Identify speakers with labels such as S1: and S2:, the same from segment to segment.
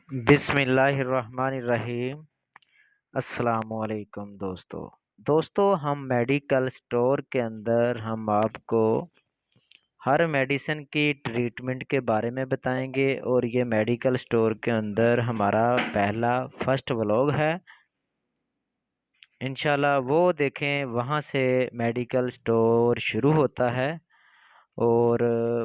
S1: बिस्मिल्लाहिर्रहमानिर्रहीम। अस्सलामुअलैकुम दोस्तों, हम मेडिकल स्टोर के अंदर हम आपको हर मेडिसिन की ट्रीटमेंट के बारे में बताएंगे और ये मेडिकल स्टोर के अंदर हमारा पहला फर्स्ट व्लॉग है। इंशाल्लाह वो देखें, वहाँ से मेडिकल स्टोर शुरू होता है। और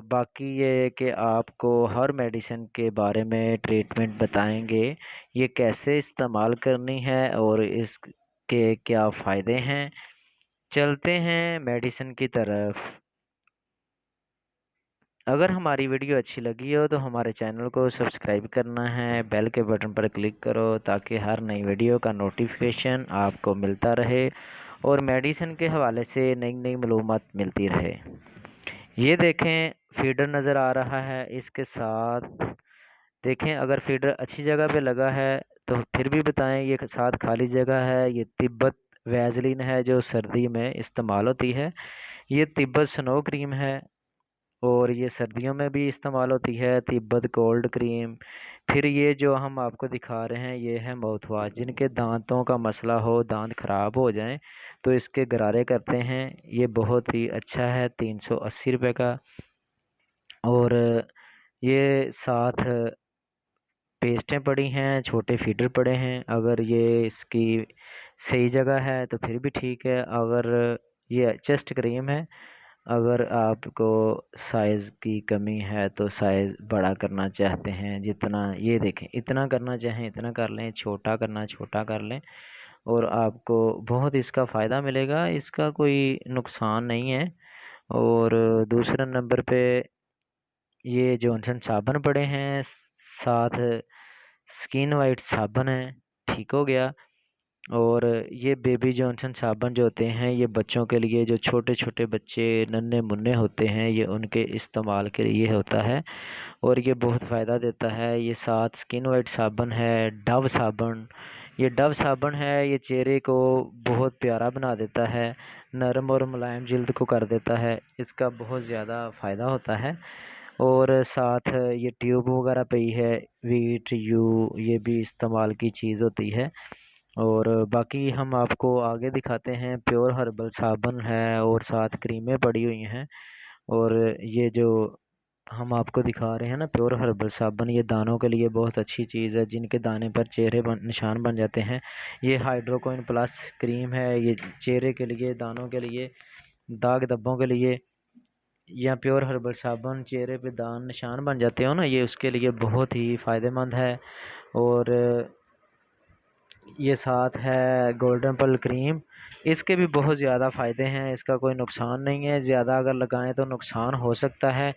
S1: बाकी ये है कि आपको हर मेडिसिन के बारे में ट्रीटमेंट बताएंगे, ये कैसे इस्तेमाल करनी है और इसके क्या फ़ायदे हैं। चलते हैं मेडिसिन की तरफ। अगर हमारी वीडियो अच्छी लगी हो तो हमारे चैनल को सब्सक्राइब करना है, बेल के बटन पर क्लिक करो ताकि हर नई वीडियो का नोटिफिकेशन आपको मिलता रहे और मेडिसिन के हवाले से नई नई मालूमात मिलती रहे। ये देखें, फीडर नज़र आ रहा है। इसके साथ देखें, अगर फीडर अच्छी जगह पे लगा है तो फिर भी बताएं। ये साथ खाली जगह है। ये तिब्बत वैजलिन है जो सर्दी में इस्तेमाल होती है। ये तिब्बत स्नो क्रीम है और ये सर्दियों में भी इस्तेमाल होती है, तिब्बत गोल्ड क्रीम। फिर ये जो हम आपको दिखा रहे हैं ये है माउथ वाश। जिनके दांतों का मसला हो, दांत ख़राब हो जाएं तो इसके गरारे करते हैं। ये बहुत ही अच्छा है, 380 रुपये का। और ये साथ पेस्टें पड़ी हैं, छोटे फीडर पड़े हैं। अगर ये इसकी सही जगह है तो फिर भी ठीक है। अगर ये चेस्ट क्रीम है, अगर आपको साइज़ की कमी है तो साइज़ बड़ा करना चाहते हैं, जितना ये देखें, इतना करना चाहें इतना कर लें, छोटा करना छोटा कर लें और आपको बहुत इसका फ़ायदा मिलेगा। इसका कोई नुकसान नहीं है। और दूसरे नंबर पे ये जॉनसन साबुन पड़े हैं, साथ स्किन वाइट साबुन है। ठीक हो गया। और ये बेबी जॉनसन साबुन जो होते हैं ये बच्चों के लिए, जो छोटे छोटे बच्चे नन्हे मुन्ने होते हैं, ये उनके इस्तेमाल के लिए होता है और ये बहुत फ़ायदा देता है। ये साथ स्किन वाइट साबुन है, डव साबुन। ये डव साबुन है, ये चेहरे को बहुत प्यारा बना देता है, नरम और मुलायम जल्द को कर देता है। इसका बहुत ज़्यादा फ़ायदा होता है। और साथ ये ट्यूब वगैरह पे ही है, वीट यू, ये भी इस्तेमाल की चीज़ होती है। और बाकी हम आपको आगे दिखाते हैं। प्योर हर्बल साबुन है और साथ क्रीमें पड़ी हुई हैं। और ये जो हम आपको दिखा रहे हैं ना, प्योर हर्बल साबुन, ये दानों के लिए बहुत अच्छी चीज़ है। जिनके दाने पर निशान बन जाते हैं, ये हाइड्रोकोइन प्लस क्रीम है। ये चेहरे के लिए, दानों के लिए, दाग धब्बों के लिए, या प्योर हर्बल साबुन चेहरे पे दान निशान बन जाते हो ना, ये उसके लिए बहुत ही फ़ायदेमंद है। और ये साथ है गोल्डन पल क्रीम। इसके भी बहुत ज़्यादा फ़ायदे हैं, इसका कोई नुकसान नहीं है। ज़्यादा अगर लगाएं तो नुकसान हो सकता है।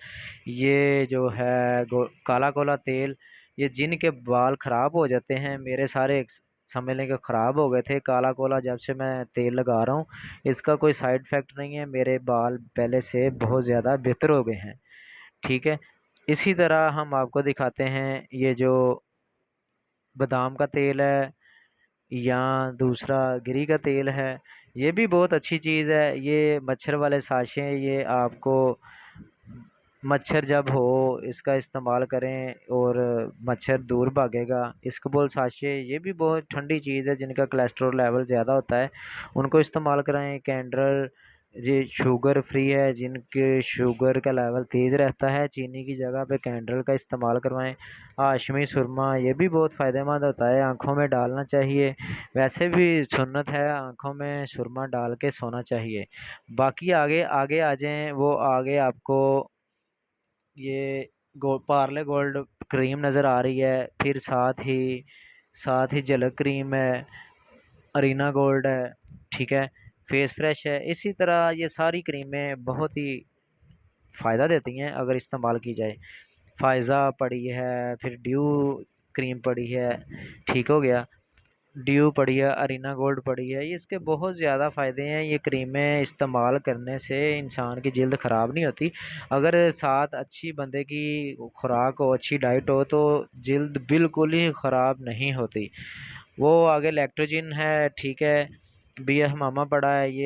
S1: ये जो है काला कोला तेल, ये जिनके बाल ख़राब हो जाते हैं, मेरे सारे समझ लें कि ख़राब हो गए थे। काला कोला जब से मैं तेल लगा रहा हूँ, इसका कोई साइड इफ़ेक्ट नहीं है। मेरे बाल पहले से बहुत ज़्यादा बेहतर हो गए हैं। ठीक है। इसी तरह हम आपको दिखाते हैं ये जो बादाम का तेल है या दूसरा गिरी का तेल है, ये भी बहुत अच्छी चीज़ है। ये मच्छर वाले साशे, ये आपको मच्छर जब हो इसका इस्तेमाल करें और मच्छर दूर भागेगा। इसकबोल साशे, ये भी बहुत ठंडी चीज़ है। जिनका कोलेस्ट्रॉल लेवल ज़्यादा होता है उनको इस्तेमाल करें। कैंडल, ये शुगर फ्री है। जिनके शुगर का लेवल तेज़ रहता है, चीनी की जगह पे कैंडल का इस्तेमाल करवाएं। हाशमी सुरमा, ये भी बहुत फ़ायदेमंद होता है, आँखों में डालना चाहिए। वैसे भी सुन्नत है आँखों में सुरमा डाल के सोना चाहिए। बाकी आगे आगे आ जाएं, वो आगे आपको ये पार्ले गोल्ड क्रीम नज़र आ रही है। फिर साथ ही झलक क्रीम है, अरीना गोल्ड है। ठीक है। फेस फ्रेश है। इसी तरह ये सारी क्रीमें बहुत ही फ़ायदा देती हैं अगर इस्तेमाल की जाए। फ़ायज़ा पड़ी है, फिर ड्यू क्रीम पड़ी है। ठीक हो गया। ड्यू पड़ी है, अरीना गोल्ड पड़ी है। ये इसके बहुत ज़्यादा फ़ायदे हैं। ये क्रीमें इस्तेमाल करने से इंसान की जल्द ख़राब नहीं होती। अगर साथ अच्छी बंदे की खुराक हो, अच्छी डाइट हो, तो जल्द बिल्कुल ही ख़राब नहीं होती। वो आगे लैक्टोजिन है। ठीक है। बी हमामा पड़ा है। ये